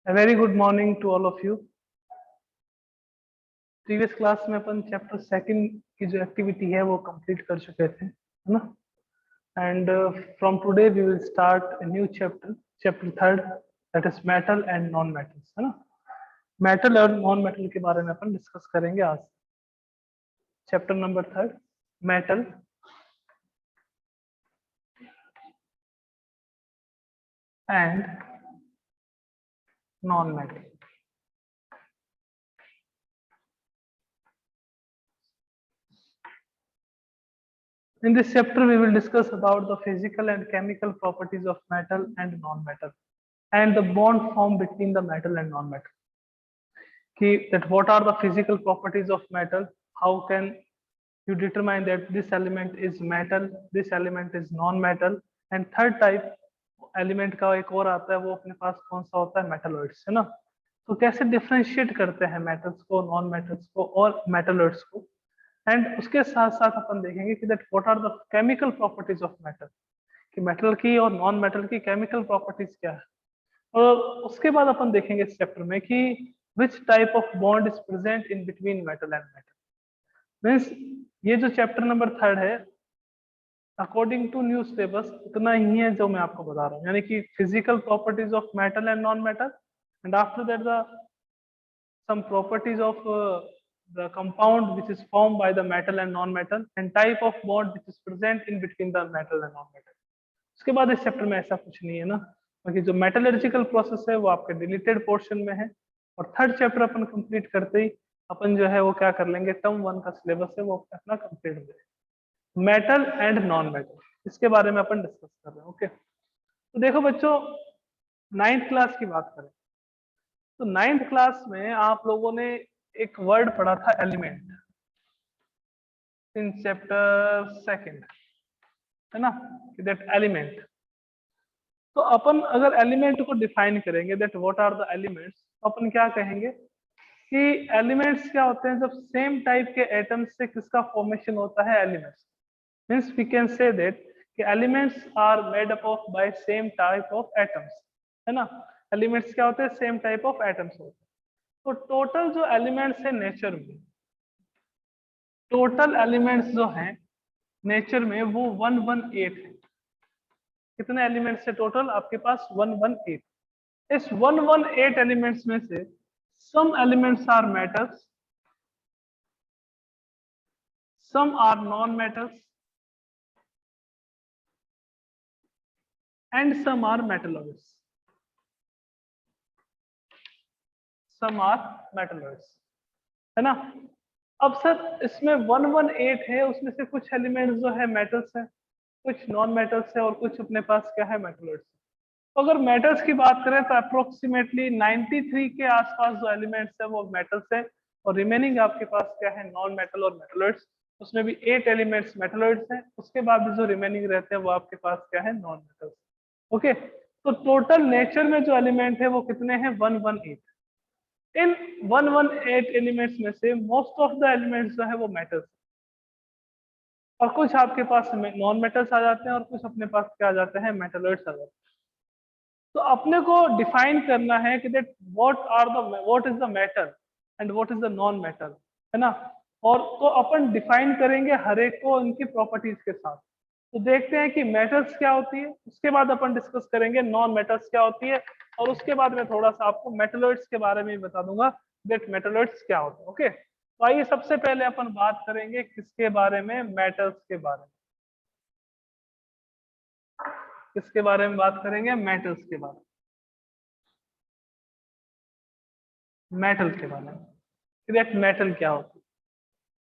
A very good morning to all of you. Previous class में अपन chapter second की जो activity है वो कंप्लीट कर चुके थे, है ना? And from today we will start a new chapter third, that is metal and non metals, है ना? मेटल और नॉन मेटल के बारे में अपन डिस्कस करेंगे आज। Chapter number third, metal and non metal. In this chapter, we will discuss about the physical and chemical properties of metal and non-metal, and the bond formed between the metal and non-metal. That what are the physical properties of metal? How can you determine that this element is metal, this element is non-metal, and third type element का एक और आता है, वो अपने पास कौन सा होता है? मेटलॉइड्स, है ना? तो कैसे डिफरेंशिएट करते हैं मेटल्स को, नॉन मेटल्स को और मेटलॉइड्स को, एंड उसके साथ साथ अपन देखेंगे कि that what are the chemical properties of metal, कि मेटल की और नॉन मेटल की केमिकल प्रॉपर्टीज क्या है। और उसके बाद अपन देखेंगे इस चैप्टर में कि which type of bond is present in between metal and metal. Means ये जो चैप्टर नंबर थर्ड है, अकॉर्डिंग टू न्यू सिलेबस इतना ही है जो मैं आपको बता रहा हूँ, यानी कि physical properties of metal and non metal, and after that the some properties of the compound which is formed by the metal and non-metal, and type of bond which is present in between the metal and non-metal. उसके बाद इस chapter में ऐसा कुछ नहीं है ना, बाकी जो मेटलर्जिकल प्रोसेस है वो आपके डिलीटेड पोर्शन में है, और थर्ड चैप्टर अपन कंप्लीट करते ही अपन जो है वो क्या कर लेंगे, टर्म 1 का सिलेबस है वो अपना कंप्लीट हो जाएगा। मेटल एंड नॉन मेटल, इसके बारे में अपन डिस्कस कर रहे हैं। ओके, तो देखो बच्चों, 9th क्लास की बात करें तो 9th क्लास में आप लोगों ने एक वर्ड पढ़ा था, एलिमेंट, इन चैप्टर सेकंड, है ना? That element. तो अपन अगर एलिमेंट को डिफाइन करेंगे, that what are the elements, तो अपन क्या कहेंगे कि एलिमेंट्स क्या होते हैं? जब सेम टाइप के एटम्स से किसका फॉर्मेशन होता है? Elements. Means we can say that कि elements are made up of by same type of atoms, है ना? एलिमेंट्स क्या होते हैं? सेम टाइप ऑफ एटम्स होते हैं। तो टोटल जो एलिमेंट्स है नेचर में, टोटल एलिमेंट्स जो हैं नेचर में वो 118 है। कितने एलिमेंट्स है टोटल आपके पास? 118। इस 118 एलिमेंट्स में से some elements are metals, some are non metals, and some are metalloids. Some are metalloids, है ना? अब सर इसमें 118 है, उसमें से कुछ एलिमेंट्स जो है मेटल्स है, कुछ नॉन मेटल्स है, और कुछ अपने पास क्या है? मेटलॉइड्स। तो अगर मेटल्स की बात करें तो अप्रोक्सीमेटली 93 के आसपास जो एलिमेंट्स है वो मेटल्स है, और रिमेनिंग आपके पास क्या है? नॉन मेटल और मेटलॉइड्स। उसमें भी 8 एलिमेंट्स मेटलॉइड्स हैं, उसके बाद जो रिमेनिंग रहते हैं वो आपके पास क्या है? Non metals. ओके, तो टोटल नेचर में जो एलिमेंट है वो कितने हैं? 118। इन 118 एलिमेंट्स में से मोस्ट ऑफ द एलिमेंट्स जो है वो मेटल्स, और कुछ आपके पास नॉन मेटल्स आ जाते हैं, और कुछ अपने पास क्या आ जाते हैं? मेटलॉइड्स आ जाते हैं। तो अपने को डिफाइन करना है कि that what is the metal and what is the non metal, है ना? और तो अपन डिफाइन करेंगे हर एक को उनकी प्रॉपर्टीज के साथ। तो देखते हैं कि मेटल्स क्या होती है, उसके बाद अपन डिस्कस करेंगे नॉन मेटल्स क्या होती है, और उसके बाद मैं थोड़ा सा आपको मेटलॉइड्स के बारे में बता दूंगा दैट मेटलॉइड्स क्या होते हैं। ओके, तो आइए सबसे पहले अपन बात करेंगे किसके बारे में? मेटल्स के बारे में। किसके बारे में बात करेंगे? मेटल्स के बारे में, मेटल के बारे में, दैट मेटल क्या होता है।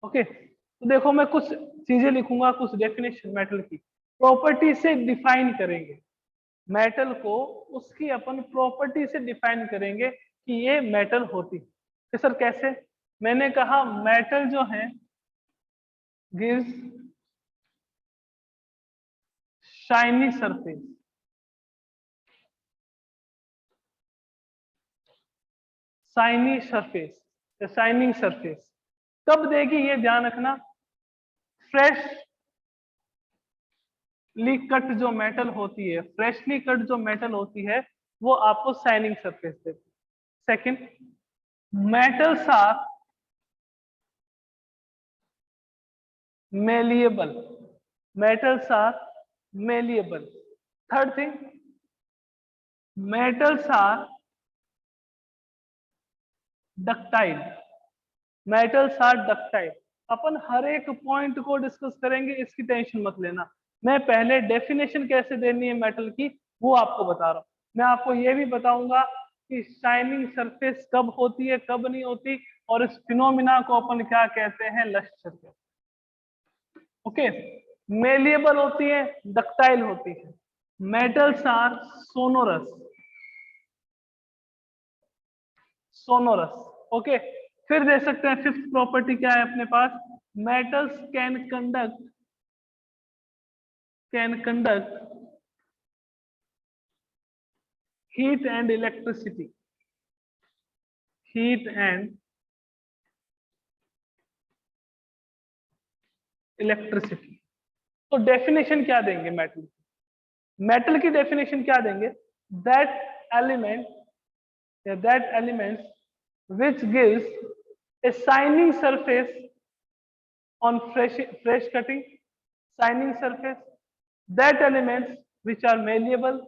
ओके, तो देखो मैं कुछ चीजें लिखूंगा, कुछ डेफिनेशन मेटल की प्रॉपर्टी से डिफाइन करेंगे मेटल को, उसकी अपन प्रॉपर्टी से डिफाइन करेंगे कि ये मेटल होती है। तो सर कैसे? मैंने कहा मेटल जो है gives shiny surface, shiny surface, shining surface कब देगी? ये ध्यान रखना, फ्रेशली कट जो मेटल होती है, फ्रेशली कट जो मेटल होती है वो आपको शाइनिंग सरफेस देती है। Second, metals are malleable. Metals are malleable. Third thing, metals are ductile. Metals are ductile. अपन हर एक पॉइंट को डिस्कस करेंगे, इसकी टेंशन मत लेना। मैं पहले डेफिनेशन कैसे देनी है मेटल की वो आपको बता रहा हूँ। मैं आपको ये भी बताऊंगा कि शाइनिंग सरफेस कब होती है कब नहीं होती, और इस फिनोमिना को अपन क्या कहते हैं, लस्टर कहते हैं। ओके, मेलिएबल होती है, डक्टाइल होती है। Metals are sonorous. Sonorous, okay. फिर देख सकते हैं फिफ्थ प्रॉपर्टी क्या है अपने पास, metals can conduct heat and electricity. Heat and electricity. तो डेफिनेशन क्या देंगे मेटल की? मेटल की डेफिनेशन क्या देंगे, that elements which gives a shining surface on fresh cutting, shining surface, that elements which are malleable,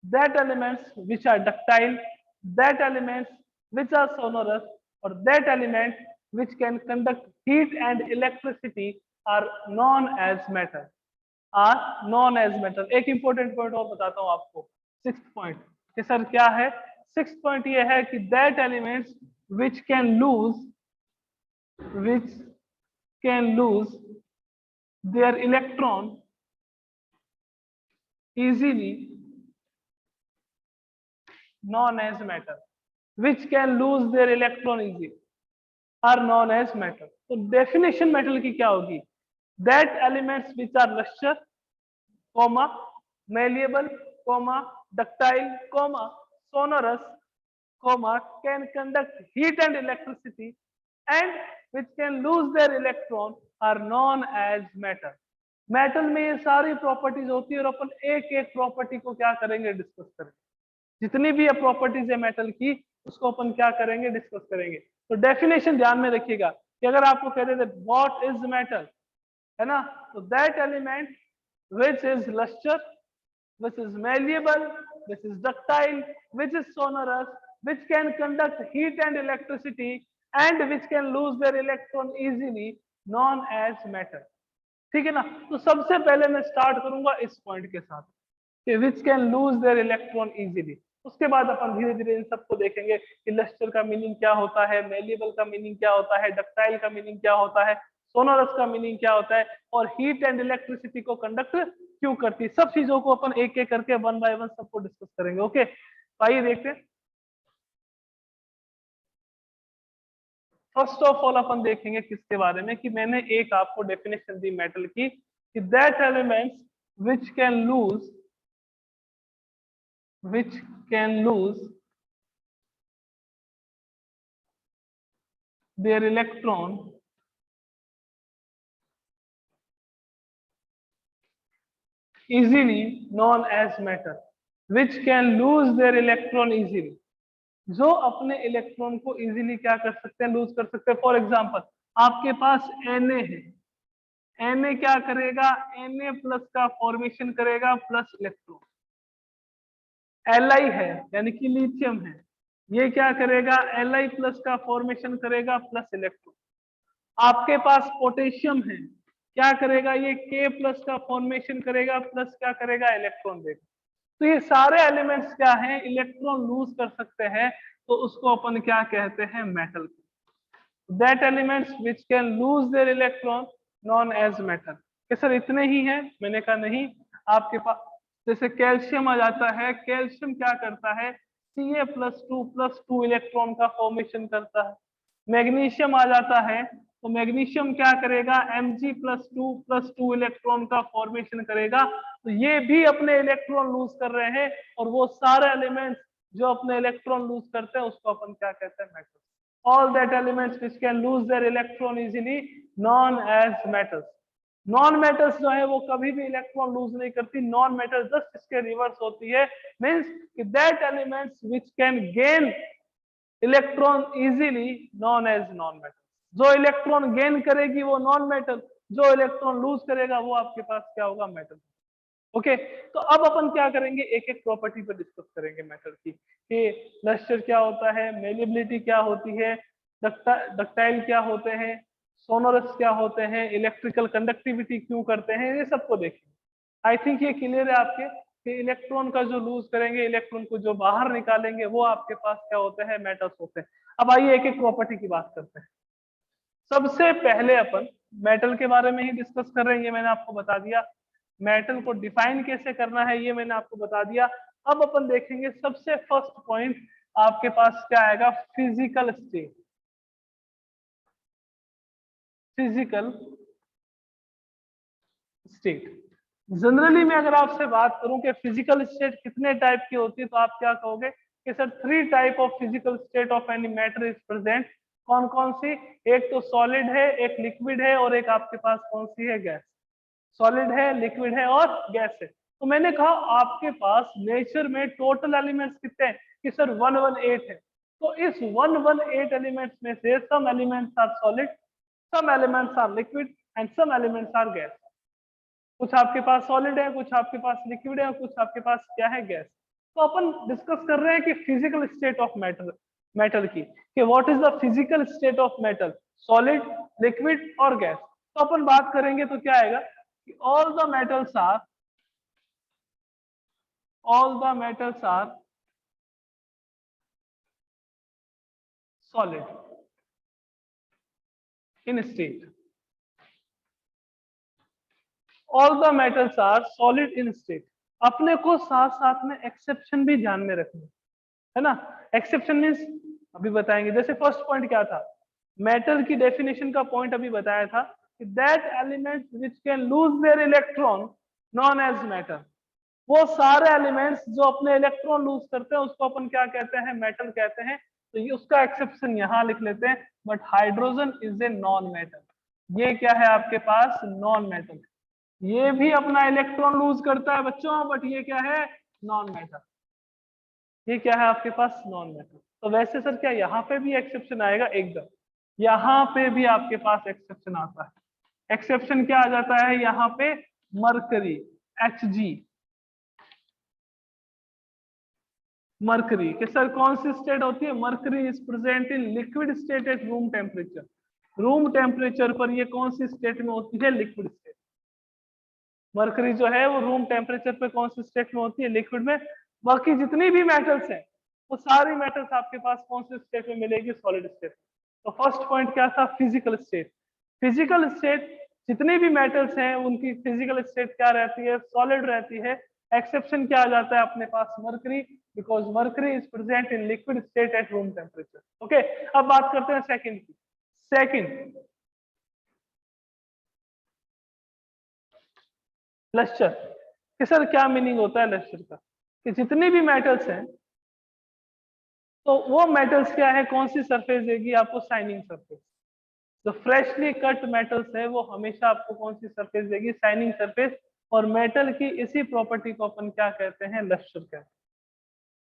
that elements which are ductile, that elements which are sonorous, or that element which can conduct heat and electricity are known as metal. are known as metal. एक important point और बताता हूं आपको, sixth point कि sir क्या है। Sixth point ये है कि that elements which can lose their electron easily, known as metal. Which can lose their electron easily are known as metal. तो डेफिनेशन मेटल की क्या होगी, that elements which are luster, comma, malleable, comma, ductile, comma, sonorous, comma, can conduct heat and electricity, and which can lose their electron are known as metal. Metal में ये सारी properties होती है और अपन एक एक प्रॉपर्टी को क्या करेंगे, डिस्कस करेंगे। जितनी भी प्रॉपर्टीज है मेटल की उसको अपन क्या करेंगे, डिस्कस करेंगे। तो डेफिनेशन ध्यान में रखिएगा कि अगर आपको कह देते व्हाट इज मेटल, है ना, तो that element which is luster, which is malleable, which is ductile, which is sonorous, which can conduct heat and electricity, and which can lose their electron easily, known as metal. ठीक है ना। तो सबसे पहले मैं स्टार्ट करूंगा इस point के साथ कि which can lose their electron easily। उसके बाद अपन धीरे धीरे इन सबको देखेंगे कि लस्टर का मीनिंग क्या होता है, मेलिएबल का मीनिंग क्या होता है, डक्टाइल का मीनिंग क्या होता है, सोनोरस का मीनिंग क्या होता है, और हीट एंड इलेक्ट्रिसिटी को कंडक्ट क्यों करती है। सब चीजों को अपन एक एक करके वन बाय वन सबको डिस्कस करेंगे। ओके, आइए देखते हैं। फर्स्ट ऑफ ऑल अपन देखेंगे किसके बारे में, कि मैंने एक आपको डेफिनेशन दी मेटल की कि that elements which can lose their electron easily, known as metal. Which can lose their electron easily, जो अपने इलेक्ट्रॉन को इजीली क्या कर सकते हैं, लूज कर सकते हैं। फॉर एग्जांपल आपके पास Na है, Na क्या करेगा, Na प्लस का फॉर्मेशन करेगा प्लस इलेक्ट्रॉन। Li है यानी कि लिथियम है, ये क्या करेगा, Li प्लस का फॉर्मेशन करेगा प्लस इलेक्ट्रॉन। आपके पास पोटेशियम है, क्या करेगा, ये K प्लस का फॉर्मेशन करेगा प्लस क्या करेगा, इलेक्ट्रॉन देगा। तो ये सारे एलिमेंट्स क्या हैं, इलेक्ट्रॉन लूज कर सकते हैं, तो उसको अपन क्या कहते हैं, metal. That elements which can lose their electron known as metal. कि सर इतने ही हैं, मैंने कहा नहीं, आपके पास जैसे कैल्शियम आ जाता है, कैल्शियम क्या करता है, Ca+2+2 इलेक्ट्रॉन का फॉर्मेशन करता है। मैग्नीशियम आ जाता है तो मैग्नीशियम क्या करेगा, Mg+2+2 इलेक्ट्रॉन का फॉर्मेशन करेगा। तो ये भी अपने इलेक्ट्रॉन लूज कर रहे हैं, और वो सारे एलिमेंट्स जो अपने इलेक्ट्रॉन लूज करते हैं उसको अपन क्या कहते हैं, metal. All that elements which can lose their electron easily known as metals. Non metals जो है वो कभी भी इलेक्ट्रॉन लूज नहीं करती, नॉन मेटल जस्ट इसके रिवर्स होती है। मींस कि that elements which can gain electron easily known as non metal. जो इलेक्ट्रॉन गेन करेगी वो नॉन मेटल, जो इलेक्ट्रॉन लूज करेगा वो आपके पास क्या होगा, मेटल। ओके, तो अब अपन क्या करेंगे, एक एक प्रॉपर्टी पर डिस्कस करेंगे मेटल की, कि लस्टर क्या होता है, मेलिबिलिटी क्या होती है, डक्टाइल क्या होते हैं, सोनोरस क्या होते हैं, इलेक्ट्रिकल कंडक्टिविटी क्यों करते हैं, ये सबको देखेंगे। आई थिंक ये क्लियर है आपके कि इलेक्ट्रॉन का जो लूज करेंगे, इलेक्ट्रॉन को जो बाहर निकालेंगे, वो आपके पास क्या होते हैं, मेटल्स होते हैं। अब आइए एक एक प्रॉपर्टी की बात करते हैं। सबसे पहले अपन मेटल के बारे में ही डिस्कस कर रहे हैं, ये मैंने आपको बता दिया। मेटल को डिफाइन कैसे करना है ये मैंने आपको बता दिया। अब अपन देखेंगे सबसे फर्स्ट पॉइंट आपके पास क्या आएगा, physical state. Physical state, generally मैं अगर आपसे बात करूं कि फिजिकल स्टेट कितने टाइप की होती है, तो आप क्या कहोगे कि sir 3 type of physical state of any matter is present. कौन कौन सी, एक तो सॉलिड है, एक लिक्विड है, और एक आपके पास कौन सी है, गैस। सॉलिड है, लिक्विड है और गैस है। तो मैंने कहा आपके पास नेचर में टोटल एलिमेंट्स कितने हैं, कि सर 118 है। तो इस 118 एलिमेंट्स में से some elements are solid, some elements are liquid and some elements are gas. कुछ आपके पास सॉलिड है, कुछ आपके पास लिक्विड है, और कुछ आपके पास क्या है, गैस। तो अपन डिस्कस कर रहे हैं कि physical state of matter, metal की, कि what is the physical state of metal, solid, liquid और गैस। तो अपन बात करेंगे तो क्या आएगा कि all the metals are solid in state, all the metals are solid in state. अपने को साथ साथ में एक्सेप्शन भी ध्यान में रखना है ना। एक्सेप्शन मीन्स अभी बताएंगे। जैसे फर्स्ट पॉइंट क्या था, मेटल की डेफिनेशन का पॉइंट अभी बताया था कि that element which can lose their electron known as metal. वो सारे एलिमेंट्स जो अपने इलेक्ट्रॉन लूज करते हैं उसको अपन क्या कहते हैं, मेटल कहते हैं। तो ये उसका एक्सेप्शन यहां लिख लेते हैं, but hydrogen is a non metal. ये क्या है आपके पास, नॉन मेटल। ये भी अपना इलेक्ट्रॉन लूज करता है बच्चों, बट ये क्या है, नॉन मेटल। ये क्या है आपके पास, नॉन मेटल। तो वैसे सर क्या यहाँ पे भी एक्सेप्शन आएगा, एकदम यहाँ पे भी आपके पास एक्सेप्शन आता है। एक्सेप्शन क्या आ जाता है यहाँ पे, मरकरी, Hg। मरकरी के सर कौन सी स्टेट होती है, mercury is present in liquid state at room temperature. Room temperature पर ये कौन सी स्टेट में होती है, लिक्विड स्टेट। मरकरी जो है वो रूम टेम्परेचर पे कौन सी स्टेट में होती है, लिक्विड में। बाकी जितनी भी मेटल्स हैं वो सारी मेटल्स आपके पास कौन सी स्टेट में मिलेगी, सॉलिड स्टेट। तो फर्स्ट पॉइंट क्या था, फिजिकल स्टेट। फिजिकल स्टेट जितनी भी मेटल्स हैं उनकी फिजिकल स्टेट क्या रहती है, सॉलिड रहती है। एक्सेप्शन क्या आ जाता है अपने पास, mercury, because mercury is present in liquid state at room temperature. Okay, अब बात करते हैं सेकंड की। Second, lustre. कि सर क्या मीनिंग होता है लस्टर का, कि जितनी भी मेटल्स हैं तो वो मेटल्स क्या है, कौन सी सरफेस देगी आपको, शाइनिंग सरफेस। जो फ्रेशली कट मेटल्स है वो हमेशा आपको कौन सी सरफेस देगी, शाइनिंग सरफेस। और मेटल की इसी प्रॉपर्टी को अपन क्या कहते हैं, लस्टर कहते हैं।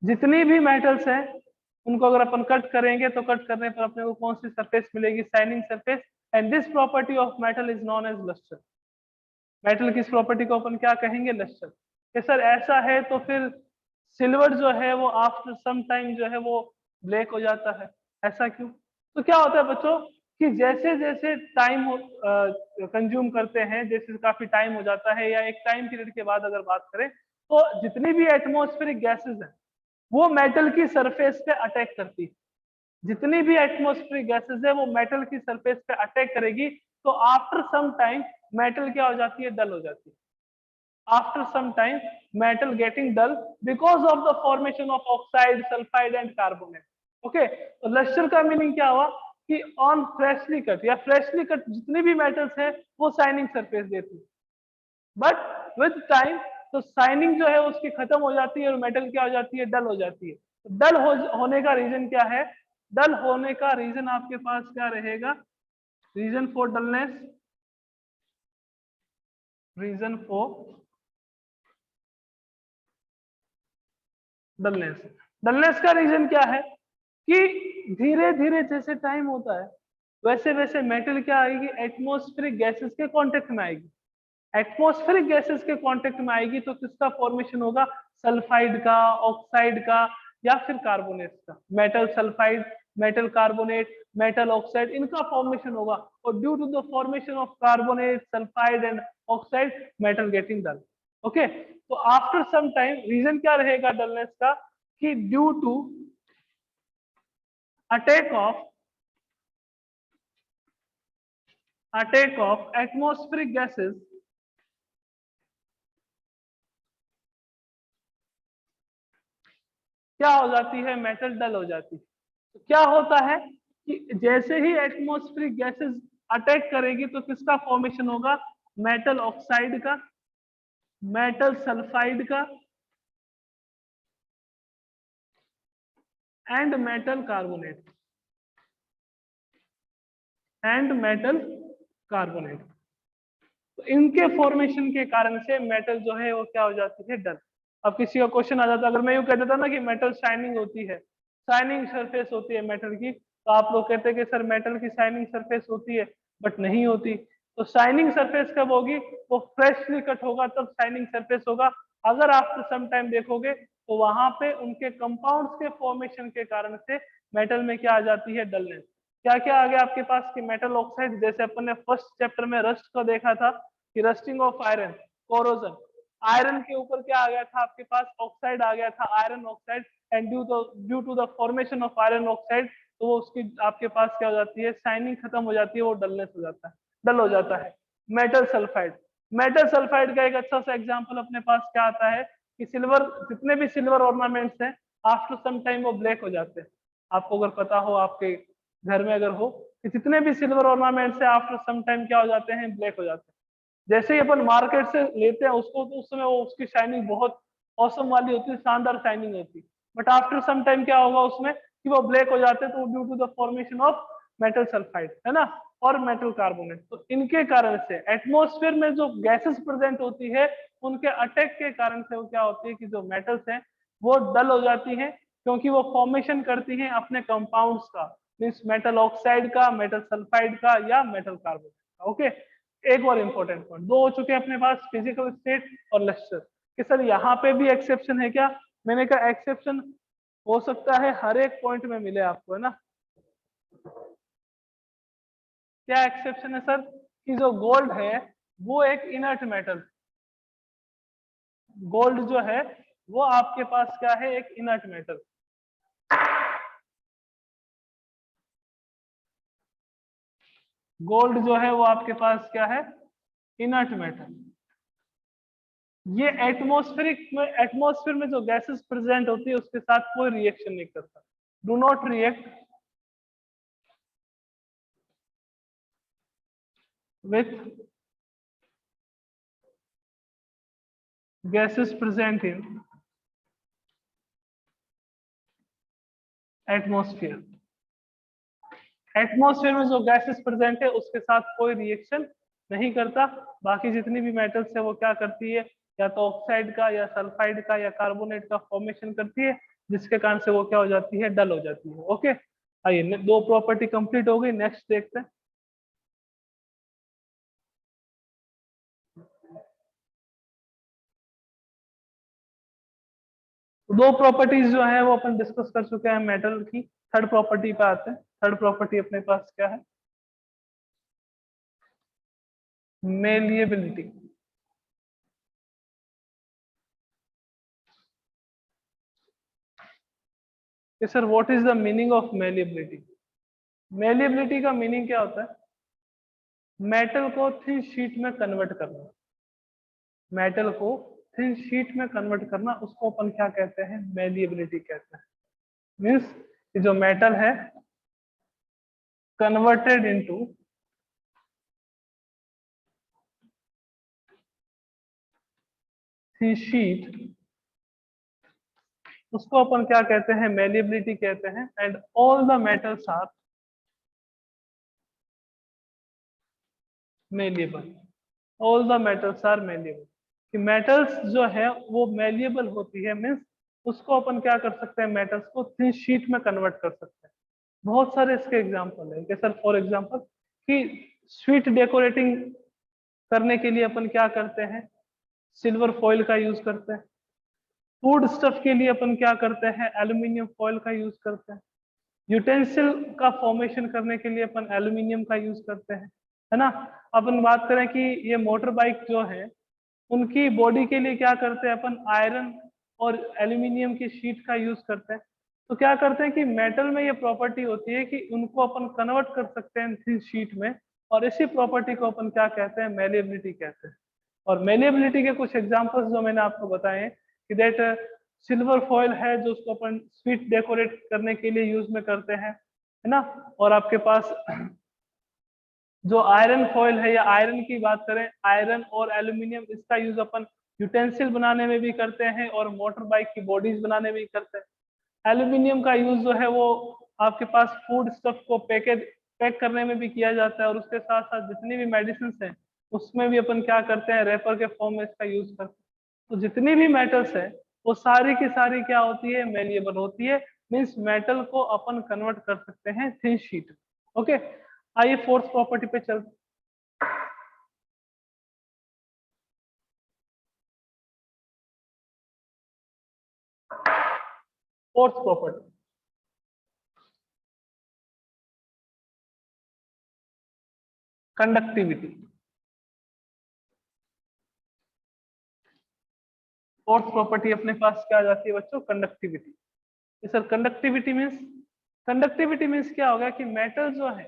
जितनी भी मेटल्स हैं उनको अगर अपन कट करेंगे तो कट करने पर अपने को कौन सी सरफेस मिलेगी, shining surface. And this property of metal is known as lustre. Metal की इस प्रॉपर्टी को अपन क्या कहेंगे, लस्टर। कि सर ऐसा है तो फिर सिल्वर जो है वो आफ्टर सम टाइम जो है वो ब्लैक हो जाता है, ऐसा क्यों। तो क्या होता है बच्चों कि जैसे जैसे टाइम कंज्यूम करते हैं, जैसे काफी टाइम हो जाता है या एक टाइम पीरियड के बाद अगर बात करें, तो जितनी भी एटमॉस्फेरिक गैसेस हैं वो मेटल की सरफेस पे अटैक करती है। जितनी भी एटमॉस्फेरिक गैसेस है वो मेटल की सरफेस पे अटैक करेगी। तो आफ्टर सम टाइम मेटल क्या हो जाती है, डल हो जाती है। after some time metal getting dull because of the formation of oxide, sulfide and carbonate. Okay, तो लस्टर का मीनिंग क्या हुआ कि ऑन फ्रेशली कट या फ्रेशली कट जितने भी मेटल्स है वो शाइनिंग सरफेस देती है, बट विद टाइम तो शाइनिंग जो है उसकी खत्म हो जाती है और मेटल क्या हो जाती है, डल हो जाती है। डल होने का रीजन क्या है, डल होने का रीजन आपके पास क्या रहेगा, reason for dullness, reason for dullness. Dullness का रीजन क्या है कि धीरे धीरे जैसे टाइम होता है वैसे वैसे मेटल क्या आएगी, एटमॉस्फेरिक गैसेस के कांटेक्ट में आएगी। एटमॉस्फेरिक गैसेस के कांटेक्ट में आएगी तो किसका फॉर्मेशन होगा, सल्फाइड का, ऑक्साइड का, या फिर कार्बोनेट का। Metal sulphide, metal carbonate, metal oxide, इनका फॉर्मेशन होगा। और due to the formation of carbonate, sulphide and oxide, metal getting dull. Okay, तो आफ्टर सम टाइम रीजन क्या रहेगा डलनेस का, कि due to attack of atmospheric gases, क्या हो जाती है, मेटल डल हो जाती है। तो क्या होता है कि जैसे ही एटमॉस्फेरिक गैसेस अटैक करेगी तो किसका फॉर्मेशन होगा, मेटल ऑक्साइड का, मेटल सल्फाइड का एंड मेटल कार्बोनेट, तो इनके फॉर्मेशन के कारण से मेटल जो है वो क्या हो जाती है, डल। अब किसी का क्वेश्चन आ जाता है, अगर मैं यूं कह देता ना कि मेटल शाइनिंग होती है, शाइनिंग सरफेस होती है मेटल की, तो आप लोग कहते हैं कि सर मेटल की शाइनिंग सरफेस होती है, बट नहीं होती। तो शाइनिंग सरफेस कब होगी, वो फ्रेशली कट होगा तब शाइनिंग सरफेस होगा। अगर आफ्टर सम टाइम देखोगे तो वहां पे उनके कंपाउंड्स के फॉर्मेशन के कारण से मेटल में क्या आ जाती है, डलनेस। क्या क्या आ गया आपके पास कि मेटल ऑक्साइड, जैसे अपन ने फर्स्ट चैप्टर में रस्ट को देखा था कि rusting of iron, corrosion, iron के ऊपर क्या आ गया था आपके पास, ऑक्साइड आ गया था, iron oxide, and due to the formation of iron oxide, तो वो उसकी आपके पास क्या हो जाती है, शाइनिंग खत्म हो जाती है, वो डलनेस हो जाता है, डल हो जाता है। मेटल सल्फाइड, मेटल सल्फाइड का एक अच्छा सा एग्जांपल अपने पास क्या आता है कि सिल्वर, जितने भी सिल्वर ऑर्नामेंट्स हैं आफ्टर सम टाइम वो ब्लैक हो जाते हैं। आपको अगर पता हो, आपके घर में अगर हो कि जितने भी सिल्वर ऑर्नामेंट्स है आफ्टर सम टाइम क्या हो जाते हैं, ब्लैक हो जाते हैं। जैसे ही अपन मार्केट से लेते हैं उसको तो उस समय वो उसकी शाइनिंग बहुत औसम वाली होती है, शानदार शाइनिंग होती है, बट आफ्टर सम टाइम क्या होगा उसमें कि वो ब्लैक हो जाते हैं, तो due to the formation of metal sulphide, है ना, और मेटल कार्बोनेट। तो इनके कारण से एटमॉस्फेयर में जो गैसेस प्रेजेंट होती है उनके अटैक के कारण से वो क्या होती है कि जो मेटल्स हैं वो डल हो जाती है, क्योंकि वो फॉर्मेशन करती हैं अपने कंपाउंड्स का, मीन्स मेटल ऑक्साइड का, मेटल सल्फाइड का, या मेटल कार्बोनेट का। ओके, एक और इंपॉर्टेंट पॉइंट, दो हो चुके हैं अपने पास, फिजिकल स्टेट और लस्टर, कि सर यहाँ पे भी एक्सेप्शन है क्या। मैंने कहा एक्सेप्शन हो सकता है हर एक पॉइंट में मिले आपको, है ना। क्या एक्सेप्शन है सर, कि जो गोल्ड है वो एक इनर्ट मेटल, गोल्ड जो है वो आपके पास क्या है, एक इनर्ट मेटल। गोल्ड जो है वो आपके पास क्या है, इनर्ट मेटल। ये एटमॉस्फेयर में जो गैसेस प्रेजेंट होती है उसके साथ कोई रिएक्शन नहीं करता, do not react with gases present in atmosphere. Atmosphere में जो गैसेस प्रेजेंट है उसके साथ कोई रिएक्शन नहीं करता। बाकी जितनी भी मेटल्स है वो क्या करती है, या तो ऑक्साइड का, या सल्फाइड का, या कार्बोनेट का फॉर्मेशन करती है, जिसके कारण से वो क्या हो जाती है, डल हो जाती है। ओके, आइए दो प्रॉपर्टी कंप्लीट हो गई, नेक्स्ट देखते हैं। दो प्रॉपर्टीज जो है वो अपन डिस्कस कर चुके हैं मेटल की। थर्ड प्रॉपर्टी पे आते हैं। थर्ड प्रॉपर्टी अपने पास क्या है, malleability. Sir what is the meaning of malleability. Malleability का मीनिंग क्या होता है, मेटल को थिन शीट में कन्वर्ट करना। मेटल को थिन शीट में कन्वर्ट करना, उसको अपन क्या कहते हैं, मेलिएबिलिटी कहते हैं। मीन्स जो मेटल है कन्वर्टेड इनटू थिन शीट, उसको अपन क्या कहते हैं, मेलिएबिलिटी कहते हैं। And all the metals are malleable, all the metals are malleable. कि मेटल्स जो है वो मेलिएबल होती है, मीन्स उसको अपन क्या कर सकते हैं, मेटल्स को थिन शीट में कन्वर्ट कर सकते हैं। बहुत सारे इसके एग्जाम्पल है। सर फॉर एग्जाम्पल कि स्वीट डेकोरेटिंग करने के लिए अपन क्या करते हैं, सिल्वर फॉइल का यूज करते हैं। फूड स्टफ के लिए अपन क्या करते हैं, एल्यूमिनियम फॉइल का यूज करते हैं। यूटेंसिल का फॉर्मेशन करने के लिए अपन एल्यूमिनियम का यूज करते हैं, है ना। अपन बात करें कि ये मोटर बाइक जो है उनकी बॉडी के लिए क्या करते हैं अपन, आयरन और एल्यूमिनियम की शीट का यूज करते हैं। तो क्या करते हैं कि मेटल में ये प्रॉपर्टी होती है कि उनको अपन कन्वर्ट कर सकते हैं थिन शीट में, और इसी प्रॉपर्टी को अपन क्या कहते हैं, मेलिएबिलिटी कहते हैं। और मेलिएबिलिटी के कुछ एग्जांपल्स जो मैंने आपको बताए हैं कि दैट सिल्वर फॉइल है जो उसको अपन स्वीट डेकोरेट करने के लिए यूज में करते हैं, है ना। और आपके पास जो आयरन फॉइल है या आयरन की बात करें, आयरन और एल्यूमिनियम इसका यूज अपन यूटेंसिल बनाने में भी करते हैं और मोटर बाइक की बॉडीज बनाने में भी करते हैं। एल्यूमिनियम का यूज जो है वो आपके पास फूड स्टफ को पैक करने में भी किया जाता है, और उसके साथ साथ जितनी भी मेडिसिन है उसमें भी अपन क्या करते हैं, रेपर के फॉर्म में इसका यूज करते हैं। तो जितनी भी मेटल्स है वो सारी की सारी क्या होती है, मेलिएबल होती है। मीन्स मेटल को अपन कन्वर्ट कर सकते हैं थिन शीट। ओके, आइए फोर्थ प्रॉपर्टी पे चलते। Fourth property, conductivity. Fourth property अपने पास क्या आ जाती है बच्चों, कंडक्टिविटी। सर कंडक्टिविटी मीन्स क्या होगा कि मेटल जो है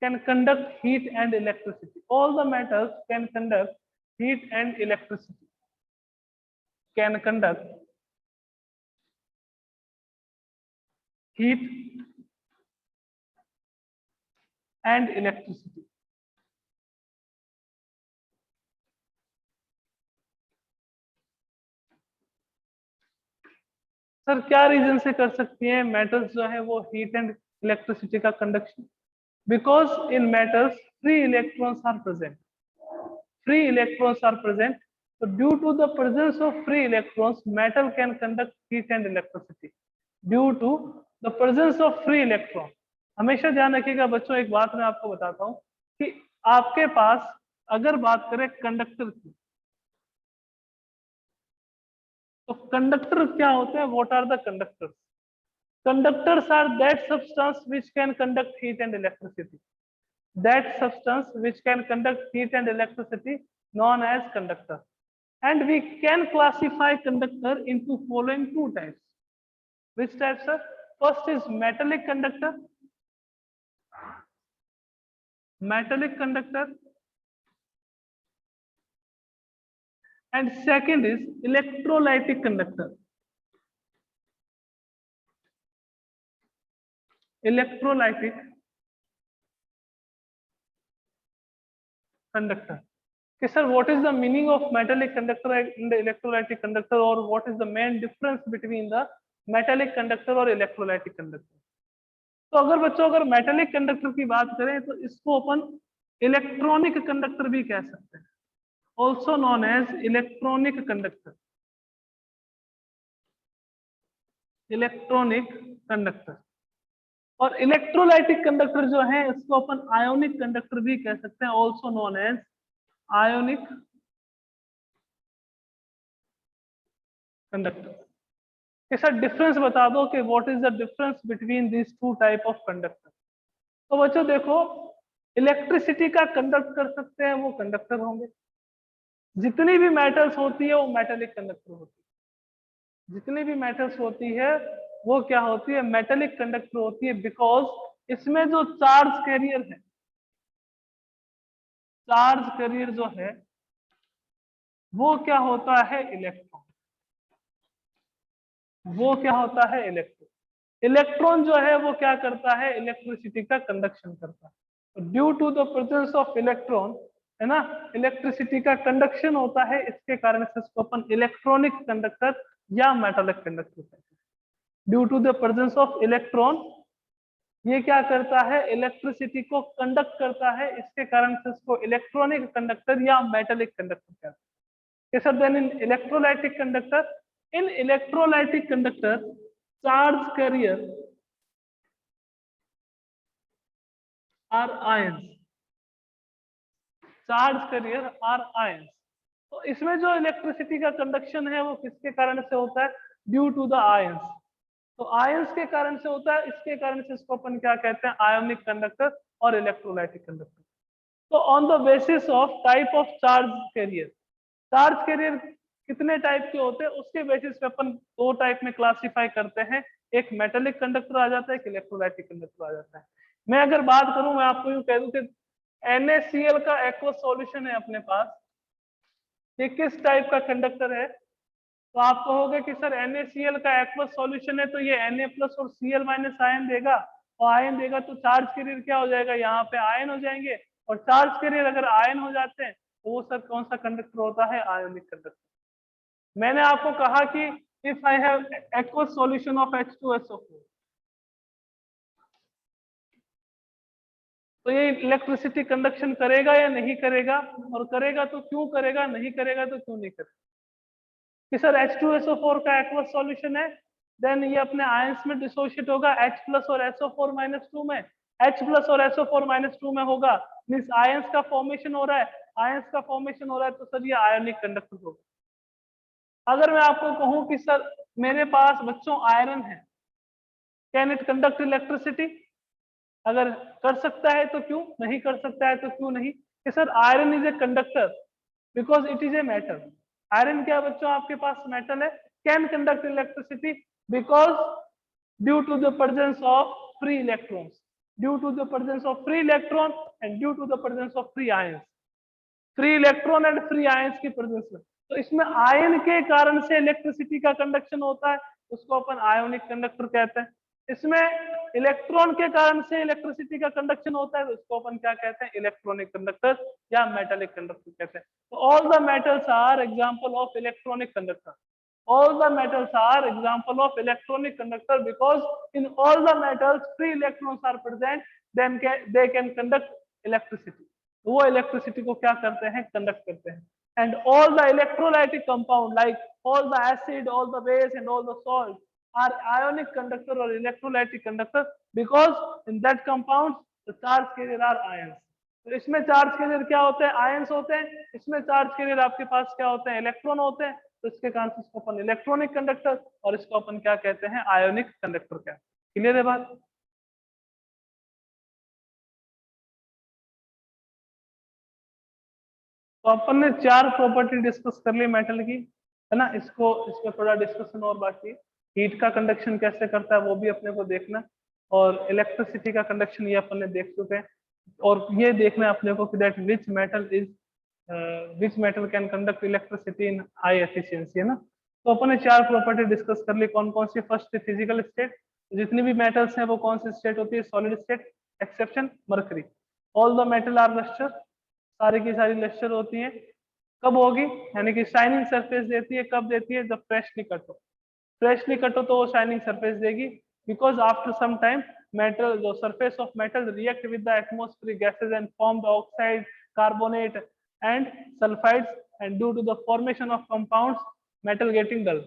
can conduct heat and electricity. All the metals can conduct heat and electricity, can conduct heat and electricity. Sir क्या रीजन से कर सकती है मेटल्स जो है वो हीट एंड इलेक्ट्रिसिटी का conduction? Because in metals free electrons are present. Free electrons are present. So due to the presence of free electrons, metal can conduct heat and electricity. Due to the presence of free electron. हमेशा ध्यान रखिएगा बच्चों, एक बात मैं आपको बताता हूँ कि आपके पास अगर बात करें कंडक्टर की, तो कंडक्टर क्या होते हैं, what are the conductors? Conductors are that substance which can conduct heat and electricity. That substance which can conduct heat and electricity known as conductor. And we can classify conductor into following two types. Which types, sir? First is metallic conductor. Metallic conductor. And second is electrolytic conductor. Electrolytic conductor. Okay, sir, what is the meaning of metallic conductor and the electrolytic conductor, or what is the main difference between the metallic conductor or electrolytic conductor? तो अगर बच्चों अगर metallic conductor की बात करें तो इसको अपन इलेक्ट्रॉनिक कंडक्टर भी कह सकते हैं, also known as electronic conductor. Electronic conductor. और इलेक्ट्रोलाइटिक कंडक्टर जो है इसको अपन आयोनिक कंडक्टर भी कह सकते हैं, also known as ionic conductor. इसका डिफरेंस बता दो कि what is the difference between this two type of conductor. तो बच्चों देखो, इलेक्ट्रिसिटी का कंडक्ट कर सकते हैं वो कंडक्टर होंगे। जितनी भी मेटल्स होती है वो मेटेलिक कंडक्टर होती है। जितनी भी मेटल्स होती है वो क्या होती है, मेटेलिक कंडक्टर होती है। बिकॉज इसमें जो चार्ज कैरियर है, चार्ज कैरियर जो है वो क्या होता है, इलेक्ट्रॉन। वो क्या होता है, इलेक्ट्रॉन। इलेक्ट्रॉन जो है वो क्या करता है, इलेक्ट्रिसिटी का कंडक्शन करता है। Due to the presence of electron, है ना, इलेक्ट्रिसिटी का कंडक्शन होता है। इसके कारण से इसको अपन इलेक्ट्रॉनिक कंडक्टर या मेटालिक कंडक्टर कहते हैं। Due to the presence of electron, ये क्या करता है, इलेक्ट्रिसिटी को कंडक्ट करता है। इसके कारण से इसको इलेक्ट्रॉनिक कंडक्टर या मेटालिक कंडक्टर कहते हैं। Sir then in electrolytic conductor, in electrolytic conductor charge carrier are ions, charge carrier are ions. तो इसमें जो इलेक्ट्रिसिटी का कंडक्शन है वो किसके कारण से होता है? Due to the ions. तो आयंस के कारण से होता है, इसके कारण से इसको अपन क्या कहते हैं? आयोनिक कंडक्टर और इलेक्ट्रोलाइटिक कंडक्टर। तो on the basis of type of charge carrier, charge carrier कितने टाइप के होते हैं उसके बेसिस पे अपन दो टाइप में क्लासिफाई करते हैं, एक मेटेलिक कंडक्टर आ जाता है, एक इलेक्ट्रोलाइटिक कंडक्टर आ जाता है। मैं अगर बात करूं, मैं आपको यूं कह दूं कि NaCl का एक्वस सॉल्यूशन है अपने पास, ये किस टाइप का कंडक्टर है? तो आप कहोगे कि सर NaCl का एक्वस सॉल्यूशन है तो ये Na प्लस और Cl माइनस आयन देगा, और आयन देगा तो चार्ज कैरियर क्या हो जाएगा? यहाँ पे आयन हो जाएंगे, और चार्ज कैरियर अगर आयन हो जाते हैं तो वो सर कौन सा कंडक्टर होता है? Ionic conductor. मैंने आपको कहा कि if I have aqueous solution of H2SO4, तो ये इलेक्ट्रिसिटी कंडक्शन करेगा या नहीं करेगा, और करेगा तो क्यों करेगा, नहीं करेगा तो क्यों नहीं करेगा? कि सर H2SO4 का एक्वस सॉल्यूशन है, देन ये अपने आयंस में डिसोशिएट होगा H प्लस और SO4 माइनस 2 में, H प्लस और SO4 माइनस 2 में होगा, मीन्स आयंस का फॉर्मेशन हो रहा है, आयंस का फॉर्मेशन हो रहा है तो सर ये आयोनिक कंडक्टर होगा। अगर मैं आपको कहूं कि सर मेरे पास बच्चों आयरन है, कैन इट कंडक्ट इलेक्ट्रिसिटी? अगर कर सकता है तो क्यों, नहीं कर सकता है तो क्यों नहीं? कि sir iron is a conductor because it is a metal. Iron क्या बच्चों आपके पास मेटल है, can conduct electricity because due to the presence of free electrons, due to the presence of free electron and due to the presence of free ions, free electron and free ions की presence में। तो इसमें ion के कारण से electricity का conduction होता है, उसको अपन आयोनिक कंडक्टर कहते हैं। इसमें इलेक्ट्रॉन के कारण से इलेक्ट्रिसिटी का कंडक्शन होता है तो इसको अपन क्या कहते हैं? इलेक्ट्रॉनिक कंडक्टर या मेटालिक कंडक्टर कहते हैं। तो all the metals are example of electronic conductor, all the metals are example of electronic conductor because in all the metals free electrons are present, then they can conduct electricity। वो electricity को क्या करते हैं? Conduct करते हैं। and all the electrolytic compound like all the acid, all the base and all the salt are ionic conductor or electrolytic conductor because in that compounds the charge carrier are ions। तो इसमें charge carrier क्या होते हैं? Ions होते हैं। इसमें charge carrier आपके पास क्या होते हैं? इलेक्ट्रॉन होते हैं। तो इसके कारण से इसको अपन इलेक्ट्रॉनिक कंडक्टर और इसको अपन क्या कहते हैं? आयोनिक कंडक्टर कहते हैं। क्लियर है बात? तो अपन ने चार प्रॉपर्टी डिस्कस कर ली मेटल की, है ना। इसमें थोड़ा डिस्कशन और बाकी, हीट का कंडक्शन कैसे करता है वो भी अपने को देखना, और इलेक्ट्रिसिटी का कंडक्शन ये अपन ने देख चुके हैं, और ये देखना है अपने को कि that which metal can conduct electricity in high efficiency, है ना। तो अपन ने चार प्रॉपर्टी डिस्कस कर ली। कौन कौन सी? फर्स्ट फिजिकल स्टेट, जितनी भी मेटल्स हैं वो कौन सी स्टेट होती है? Solid state, exception mercury. All the metal are lustre, सारी की सारी लस्टर होती है। कब होगी? यानी कि शाइनिंग सरफेस देती है। कब देती है? जब फ्रेशली कट हो। फ्रेशली कट हो तो वो शाइनिंग सरफेस देगी, because after some time metal, जो surface of metal react with the atmospheric gases and form the oxide, carbonate and sulphides, and due to the formation of compounds metal getting dull,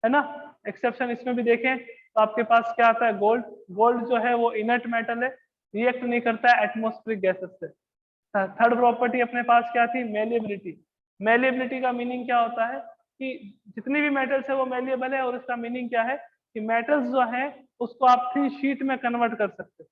है ना। Exception इसमें भी देखें तो आपके पास क्या आता है? गोल्ड। गोल्ड जो है वो इनर्ट मेटल है, रिएक्ट नहीं करता है एटमॉस्फेरिक गैसेस से। थर्ड प्रॉपर्टी अपने पास क्या थी? मेलिएबिलिटी। मेलिएबिलिटी का मीनिंग क्या होता है कि जितनी भी मेटल्स है वो मेलिएबल है, और इसका मीनिंग क्या है कि मेटल्स जो है उसको आप थ्री शीट में कन्वर्ट कर सकते हैं,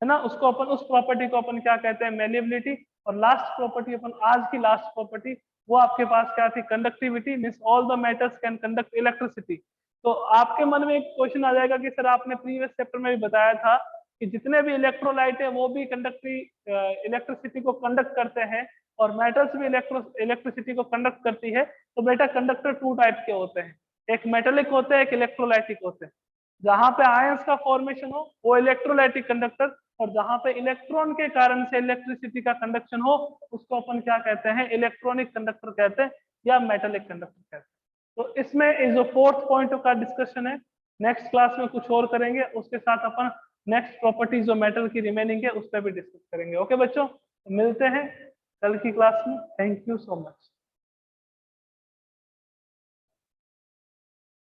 है ना। उसको अपन, उस प्रॉपर्टी को अपन क्या कहते हैं? मेलिएबिलिटी। और लास्ट प्रॉपर्टी अपन, आज की लास्ट प्रॉपर्टी, वो आपके पास क्या थी? Conductivity, means all the metals can conduct electricity. तो आपके मन में एक क्वेश्चन आ जाएगा कि सर आपने प्रीवियस चैप्टर में भी बताया था कि जितने भी इलेक्ट्रोलाइट है वो भी इलेक्ट्रिसिटी को कंडक्ट करते हैं, और मेटल्स भी इलेक्ट्रिसिटी को कंडक्ट करती है। तो बेटा कंडक्टर टू टाइप के होते हैं, एक मेटेलिक होते हैं, एक इलेक्ट्रोलाइटिक होते हैं। जहां पे आयंस का फॉर्मेशन हो वो इलेक्ट्रोलाइटिक कंडक्टर, और जहां पे इलेक्ट्रॉन के कारण से इलेक्ट्रिसिटी का कंडक्शन हो उसको अपन क्या कहते हैं? इलेक्ट्रॉनिक कंडक्टर कहते हैं या मेटेलिक कंडक्टर कहते हैं। तो इसमें इस जो फोर्थ पॉइंट का डिस्कशन है, नेक्स्ट क्लास में कुछ और करेंगे, उसके साथ अपन नेक्स्ट प्रॉपर्टीज जो मेटल की रिमेनिंग है उस पर भी डिस्कस करेंगे। ओके बच्चों, मिलते हैं कल की क्लास में। Thank you so much.